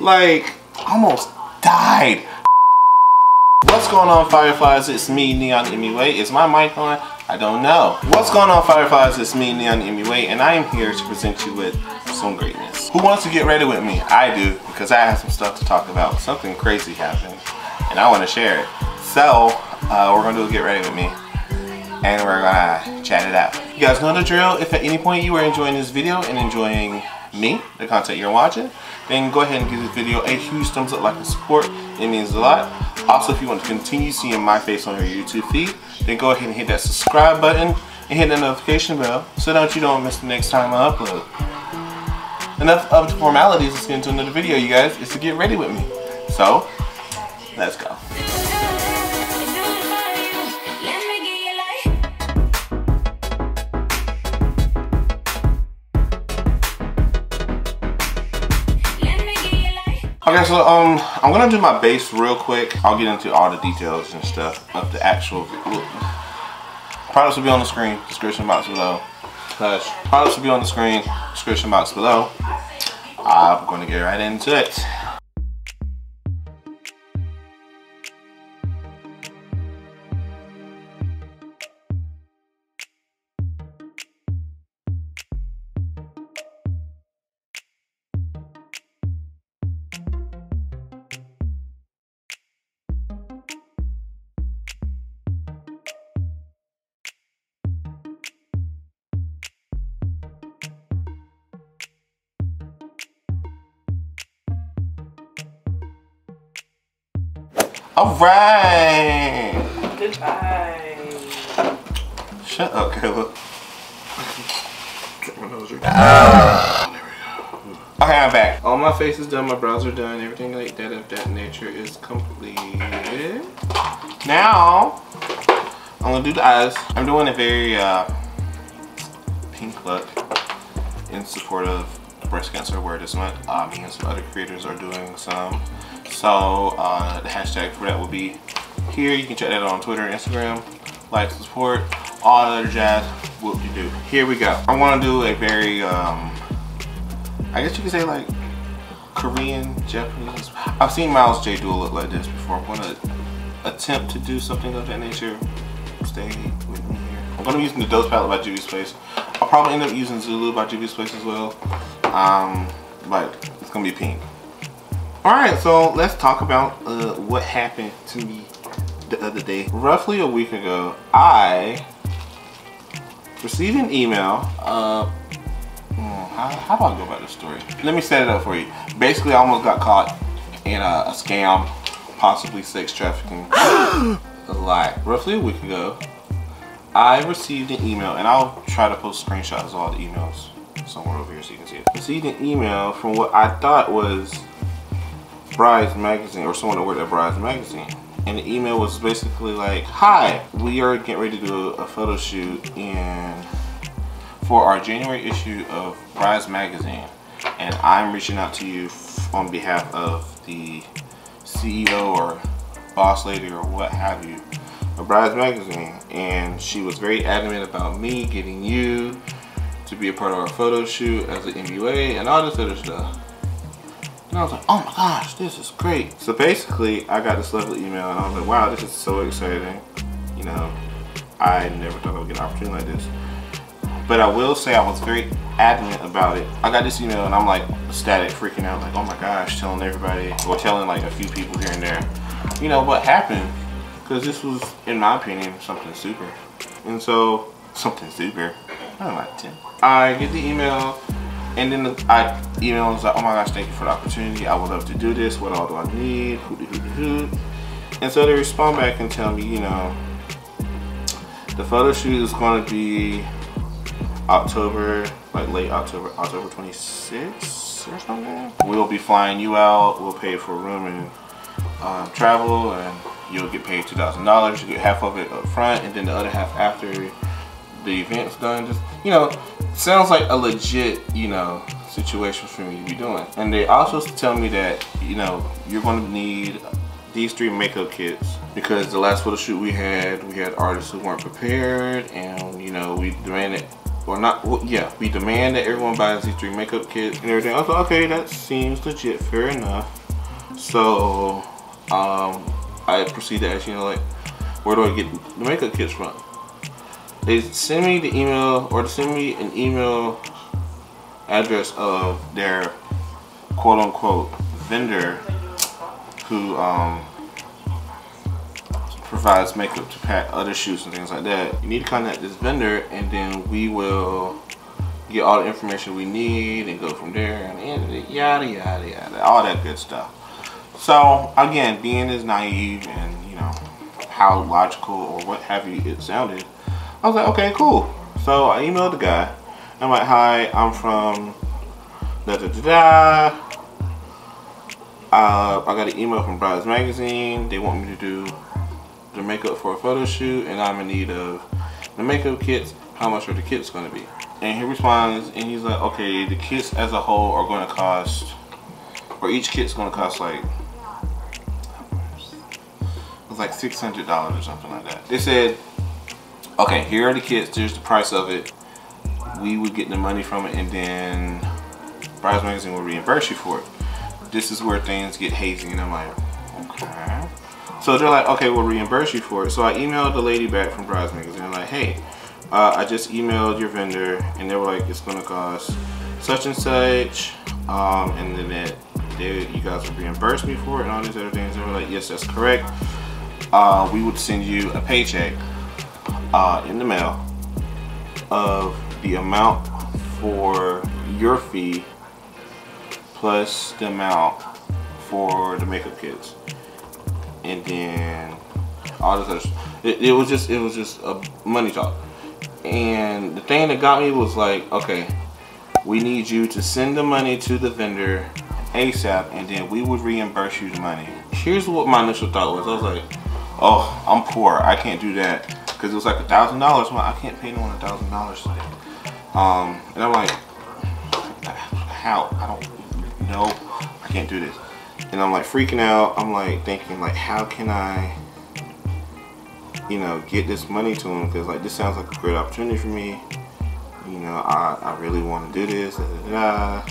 Like, almost died. What's going on, Fireflies? It's me, NeonMUA. Is my mic on? I don't know. What's going on, Fireflies? It's me, NeonMUA, and I am here to present you with some greatness. Who wants to get ready with me? I do, because I have some stuff to talk about. Something crazy happened, and I want to share it. So, we're going to do a get ready with me, and we're going to chat it out. You guys know the drill. If at any point you are enjoying this video and enjoying me, the content you're watching, then go ahead and give this video a huge thumbs up, like, and support. It means a lot. Also, if you want to continue seeing my face on your YouTube feed, then go ahead and hit that subscribe button and hit that notification bell so that you don't miss the next time I upload. Enough of the formalities. Let's get into another video, you guys. It's to get ready with me. So, let's go. Okay, so I'm gonna do my base real quick. I'll get into all the details and stuff of the actual products will be on the screen, description box below. Products will be on the screen, description box below. I'm gonna get right into it. Alright! Goodbye. Shut up, Kayla. Okay, I'm back. All my face is done, my brows are done, everything like that of that nature is completed. Now, I'm gonna do the eyes. I'm doing a very pink look in support of breast cancer awareness month. Me and some other creators are doing some. So the hashtag for that will be here. You can check that out on Twitter and Instagram. Like, support, all that other jazz. Whoop-de-doo. Here we go. I want to do a very, I guess you could say like Korean, Japanese. I've seen Miles J do a look like this before. I want to attempt to do something of that nature. Stay with me here. I'm going to be using the Douce palette by Juvia's Place. I'll probably end up using Zulu by Juvia's Place as well. But it's going to be pink. Alright, so let's talk about what happened to me the other day. Roughly a week ago, I received an email. How do I go about this story? Let me set it up for you. Basically, I almost got caught in a scam, possibly sex trafficking. A lie. Roughly a week ago, I received an email, and I'll try to post screenshots of all the emails somewhere over here so you can see it. Received an email from what I thought was Bride's magazine, or someone that worked at Bride's magazine, and the email was basically like, hi, we are getting ready to do a photo shoot for our January issue of Bride's magazine, and I'm reaching out to you on behalf of the CEO or boss lady or what have you of Bride's magazine. And she was very adamant about me getting you to be a part of our photo shoot as an MUA and all this other stuff. And I was like, oh my gosh, this is great. So basically, I got this lovely email and I was like, wow, this is so exciting. You know, I never thought I would get an opportunity like this. But I will say I was very adamant about it. I got this email and I'm like ecstatic, freaking out, like, oh my gosh, telling everybody, or telling like a few people here and there, you know, what happened. Because this was, in my opinion, something super. And so, something super, I don't like 10. I get the email. And then I email and was like, oh my gosh, thank you for the opportunity. I would love to do this. What all do I need? Hoot. And so they respond back and tell me, you know, the photo shoot is going to be October, like late October 26th or something. We'll be flying you out. We'll pay for room and travel, and you'll get paid $2,000. You get half of it up front, and then the other half after the event's done. Just, you know, sounds like a legit, you know, situation for me to be doing. And they also tell me that, you know, you're going to need these 3 makeup kits because the last photo shoot we had artists who weren't prepared, and you know, we demanded or not, well, yeah, we demand that everyone buys these 3 makeup kits and everything. I was like, okay, that seems legit, fair enough. So I proceed to ask, you know, like, where do I get the makeup kits from? They send me the email, or they send me an email address of their quote unquote vendor who provides makeup to pack other shoots and things like that. You need to contact this vendor, and then we will get all the information we need and go from there, and yada yada yada, all that good stuff. So again, being as naive and, you know, how logical or what have you it sounded, I was like, okay, cool. So I emailed the guy. I'm like, hi, I'm from da da da da. I got an email from Brides Magazine. They want me to do the makeup for a photo shoot, and I'm in need of the makeup kits. How much are the kits going to be? And he responds, and he's like, okay, the kits as a whole are going to cost, or each kit's going to cost like, it was like $600 or something like that. They said, okay, here are the kits, here's the price of it. We would get the money from it, and then Brides Magazine will reimburse you for it. This is where things get hazy, and I'm like, okay. So they're like, okay, we'll reimburse you for it. So I emailed the lady back from Brides Magazine. I'm like, hey, I just emailed your vendor, and they were like, it's gonna cost such and such, and then you guys will reimburse me for it and all these other things. They were like, yes, that's correct. We would send you a paycheck in the mail of the amount for your fee plus the amount for the makeup kits, and then all this other. It was just a money talk. And the thing that got me was like, okay, we need you to send the money to the vendor ASAP, and then we would reimburse you the money. Here's what my initial thought was. I was like, oh, I'm poor, I can't do that, because it was like $1,000. Well, I can't pay no one $1,000 today. And I'm like, how? I don't know. I can't do this. And I'm like freaking out. I'm like thinking, like, how can I, you know, get this money to him? Because like, this sounds like a great opportunity for me. You know, I really want to do this. Da, da, da.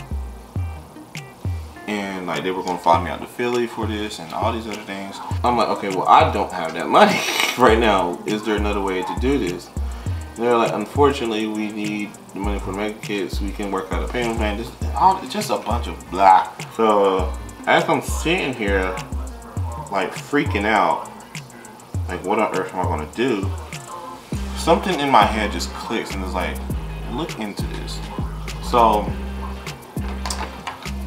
And like, they were going to fly me out to Philly for this and all these other things. I'm like, okay, well, I don't have that money right now. Is there another way to do this? And they're like, unfortunately, we need the money for the makeup kits. We can work out a payment plan. It's just a bunch of blah. So as I'm sitting here, like freaking out, like what on earth am I gonna do? Something in my head just clicks and is like, look into this. So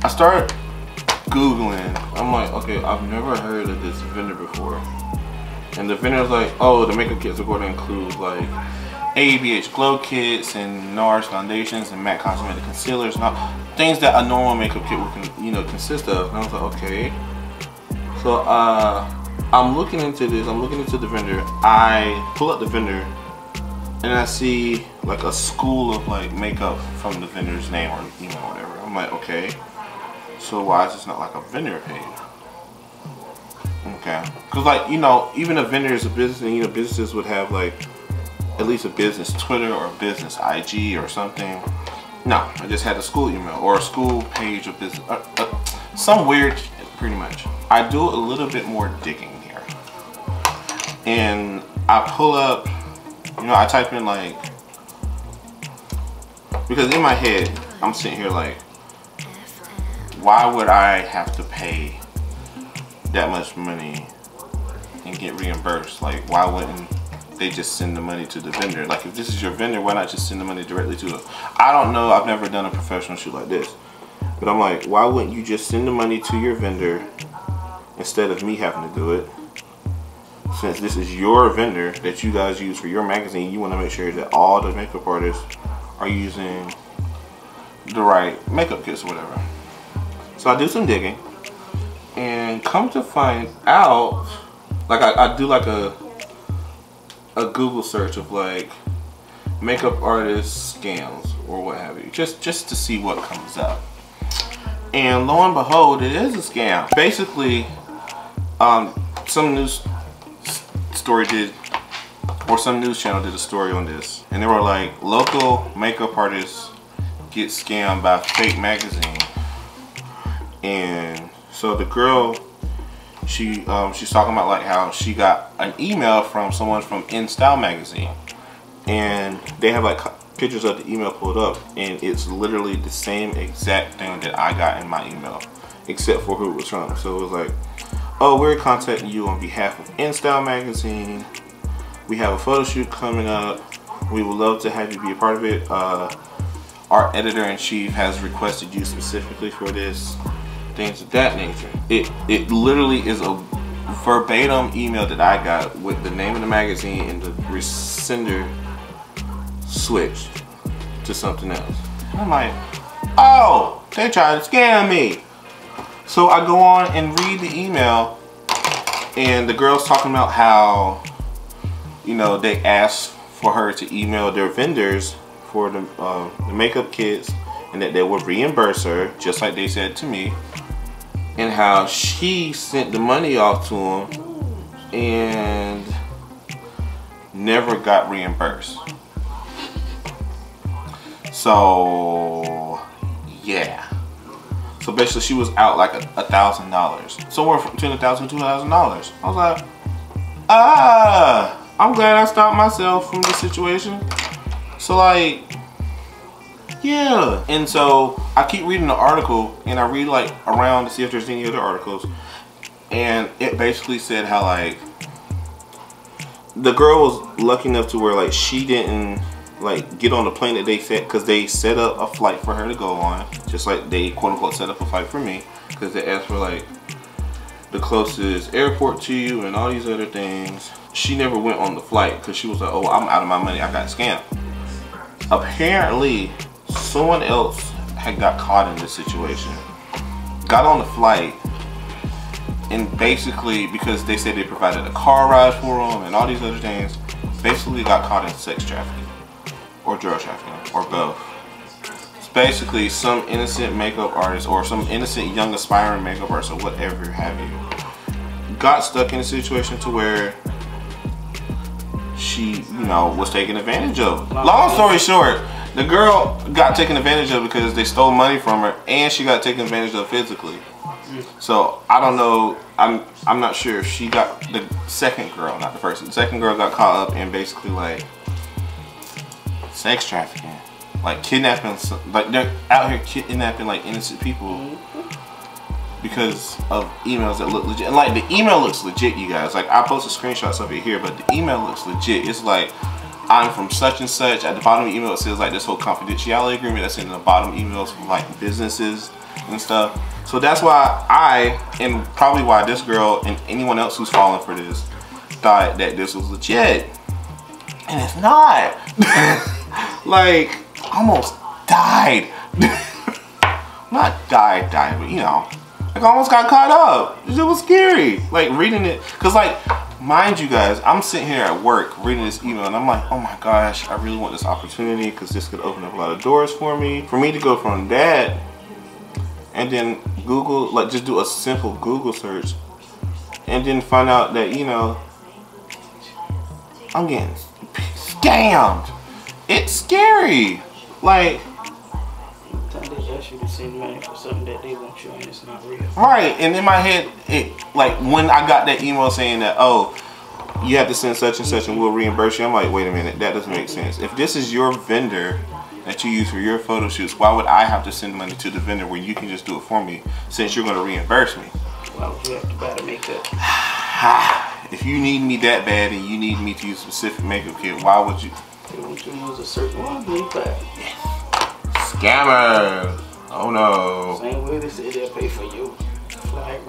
I start Googling. I'm like, okay, I've never heard of this vendor before. And the vendor's like, oh, the makeup kits are going to include like ABH glow kits and NARS foundations and matte cosmetic concealers and all things that a normal makeup kit would, you know, consist of. And I was like, okay. So I'm looking into this. I'm looking into the vendor. I pull up the vendor, and I see like a school of like makeup from the vendor's name or email or whatever. I'm like, okay. So why is this not like a vendor page? Okay. Because like, you know, even a vendor is a business, and you know, businesses would have like at least a business Twitter or a business IG or something. No, I just had a school email or a school page of business. Some weird, pretty much. I do a little bit more digging here. And I pull up, you know, I type in like, because in my head, I'm sitting here like, why would I have to pay that much money and get reimbursed? Like, why wouldn't they just send the money to the vendor? Like, if this is your vendor, why not just send the money directly to it? I don't know, I've never done a professional shoot like this. But I'm like, why wouldn't you just send the money to your vendor instead of me having to do it? Since this is your vendor that you guys use for your magazine, you want to make sure that all the makeup artists are using the right makeup kits or whatever. So I do some digging, and come to find out, like I do like a Google search of like makeup artist scams or what have you, just to see what comes up. And lo and behold, it is a scam. Basically, some news story did or some news channel did a story on this, and they were like, local makeup artists get scammed by fake magazine. And so the girl, she's talking about like how she got an email from someone from InStyle magazine, and they have like pictures of the email pulled up, and it's literally the same exact thing that I got in my email, except for who it was from. So it was like, oh, we're contacting you on behalf of InStyle magazine. We have a photo shoot coming up. We would love to have you be a part of it. Our editor-in-chief has requested you specifically for this. Things of that nature. It literally is a verbatim email that I got with the name of the magazine and the resender switched to something else. I'm like, oh, they tried to scam me. So I go on and read the email, and the girl's talking about how, you know, they asked for her to email their vendors for the makeup kits, and that they would reimburse her, just like they said to me, and how she sent the money off to them and never got reimbursed. So yeah, so basically she was out like $1,000, somewhere between $1,000 and $2,000. I was like, I'm glad I stopped myself from this situation. So like, yeah. And so I keep reading the article, and I read like around to see if there's any other articles, and it basically said how like the girl was lucky enough to where like she didn't like get on the plane that they set, because they set up a flight for her to go on, just like they quote unquote set up a flight for me, because they asked for like the closest airport to you and all these other things. She never went on the flight because she was like, oh, I'm out of my money, I got scammed. Apparently someone else had got caught in this situation, got on the flight, and basically, because they said they provided a car ride for them and all these other things, basically got caught in sex trafficking or drug trafficking or both. It's basically some innocent makeup artist or some innocent young aspiring makeup artist or whatever have you got stuck in a situation to where she, you know, was taken advantage of. Long story short, the girl got taken advantage of because they stole money from her, and she got taken advantage of physically. So I don't know. I'm not sure if she got, the second girl, not the first. The second girl got caught up in basically like sex trafficking, like kidnapping. Like they're out here kidnapping like innocent people because of emails that look legit. And like the email looks legit, you guys. Like I posted screenshots of it here, but the email looks legit. It's like, I'm from such and such. At the bottom of the email it says like this whole confidentiality agreement that's in the bottom emails from like businesses and stuff. So that's why I, and probably why this girl and anyone else who's falling for this, thought that this was legit. And it's not. Like, almost died. Not died, but you know, like almost got caught up. It was scary. Like reading it, cause like, mind you guys, I'm sitting here at work reading this email, and I'm like, oh my gosh, I really want this opportunity because this could open up a lot of doors for me. For me to go from that and then Google, like just do a simple Google search, and then find out that, you know, I'm getting scammed. It's scary. Like, they ask you to send money for something that they want you and it's not real. Right, and in my head, it like when I got that email saying that, oh, you have to send such and such and we'll reimburse you, I'm like, wait a minute, that doesn't make sense. If this is your vendor that you use for your photo shoots, why would I have to send money to the vendor when you can just do it for me since you're going to reimburse me? Why would you have to buy the makeup? If you need me that bad and you need me to use a specific makeup kit, why would you? They want you to use a certain one, but Scammers! Oh no. Same way they say they'll pay for you. Flight,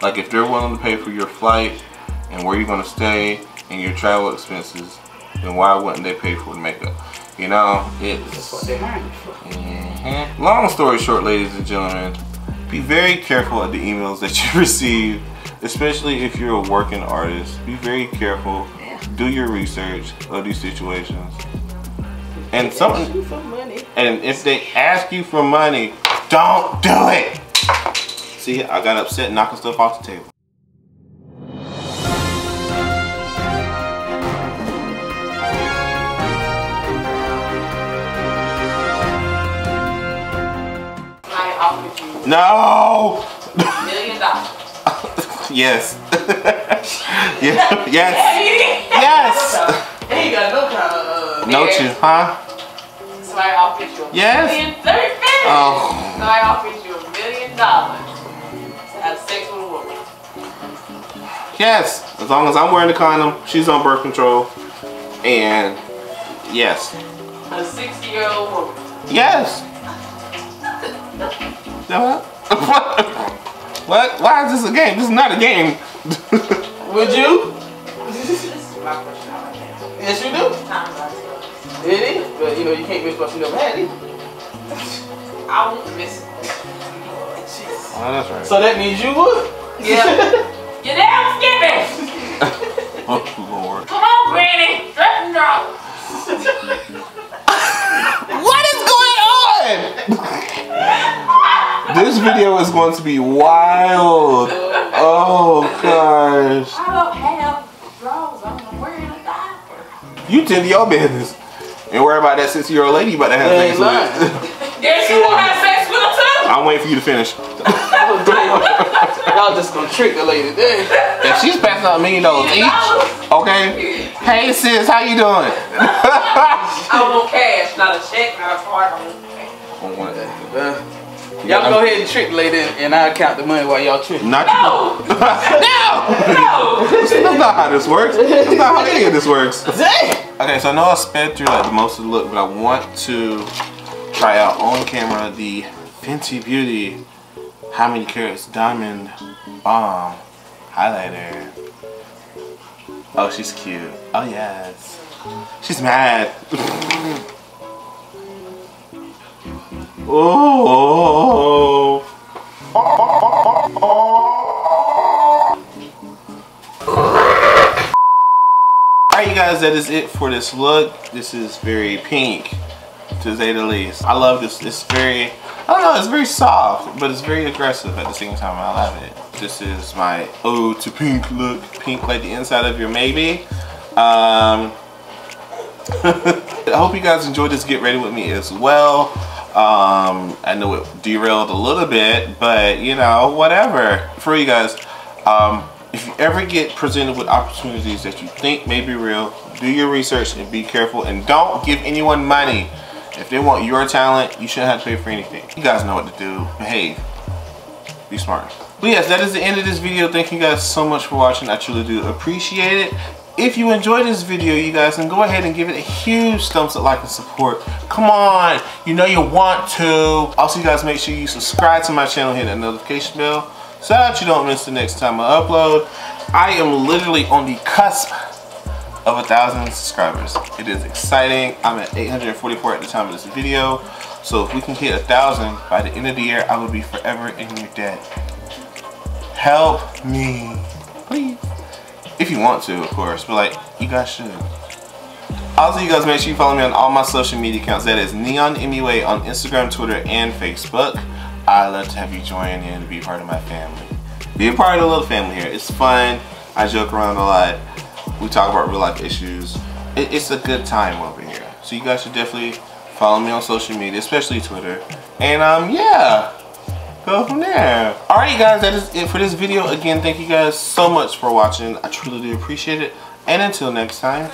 Like if they're willing to pay for your flight and where you're going to stay and your travel expenses, then why wouldn't they pay for the makeup? You know, that's what they're hiring for. Long story short, ladies and gentlemen, be very careful of the emails that you receive, especially if you're a working artist. Be very careful. Do your research of these situations. And if they ask you for money, don't do it. See, I got upset knocking stuff off the table. No. $1 million. Yes. Yes. Yes. He ain't got no kind of No you, huh? Somebody offers you $1 Yes. million. Let me finish. Oh. Somebody offers you $1 million to have sex with a woman. Yes. As long as I'm wearing the condom, she's on birth control, and yes. A 60-year-old woman. Yes. What? What? Why is this a game? This is not a game. Would you? This is my question. I like to answer. Yes, you do. Times I tell. It is, but you know you can't miss what you never had it. I won't miss it. Oh, that's right. So that means you would. Yeah. You're damn skipping. Oh Lord. Come on, Granny. Dress and drop. What is going on? This video is going to be wild. Oh gosh. I don't have drawers on. I'm wearing a diaper. You tend to your business. And worry about that 60-year-old lady you about to have sex with. Yes, you want to have sex with her too. I'm waiting for you to finish. Y'all just gonna trick the lady there. If she's passing out $1 million each, okay? Hey sis, how you doing? I want cash, not a check, not a card. I want cash. Y'all go ahead and trick the lady and I'll count the money while y'all trick. Not No! you. No! No! That's not how this works. That's not how any of this works. Dang! Okay, so I know I sped through like most of the look, but I want to try out on camera the Fenty Beauty How Many Carats Diamond Bomb Highlighter. Oh, she's cute. Oh yes. She's mad. Oh. Alright you guys, that is it for this look. This is very pink, to say the least. I love this. It's very, I don't know, it's very soft, but it's very aggressive at the same time. I love it. This is my ode to pink look. Pink like the inside of your maybe. I hope you guys enjoyed this Get Ready With Me as well. I know it derailed a little bit, but you know, whatever. For you guys, if you ever get presented with opportunities that you think may be real, do your research and be careful, and don't give anyone money. If they want your talent, you shouldn't have to pay for anything. You guys know what to do. Behave. Be smart. But yes, that is the end of this video. Thank you guys so much for watching. I truly do appreciate it. If you enjoyed this video, you guys, then go ahead and give it a huge thumbs up, like, and support. Come on, you know you want to. Also, you guys, make sure you subscribe to my channel, hit that notification bell, so that you don't miss the next time I upload. I am literally on the cusp of 1,000 subscribers. It is exciting. I'm at 844 at the time of this video. So if we can hit 1,000 by the end of the year, I will be forever in your debt. Help me, please. If you want to, of course, but like, you guys should. Also, you guys make sure you follow me on all my social media accounts. That is NeonMUA on Instagram, Twitter, and Facebook. I'd love to have you join in and be part of my family. Be a part of the little family here. It's fun. I joke around a lot. We talk about real life issues. It's a good time over here. So you guys should definitely follow me on social media, especially Twitter. And yeah. Go from there. Alright you guys, that is it for this video. Again, thank you guys so much for watching. I truly do appreciate it. And until next time.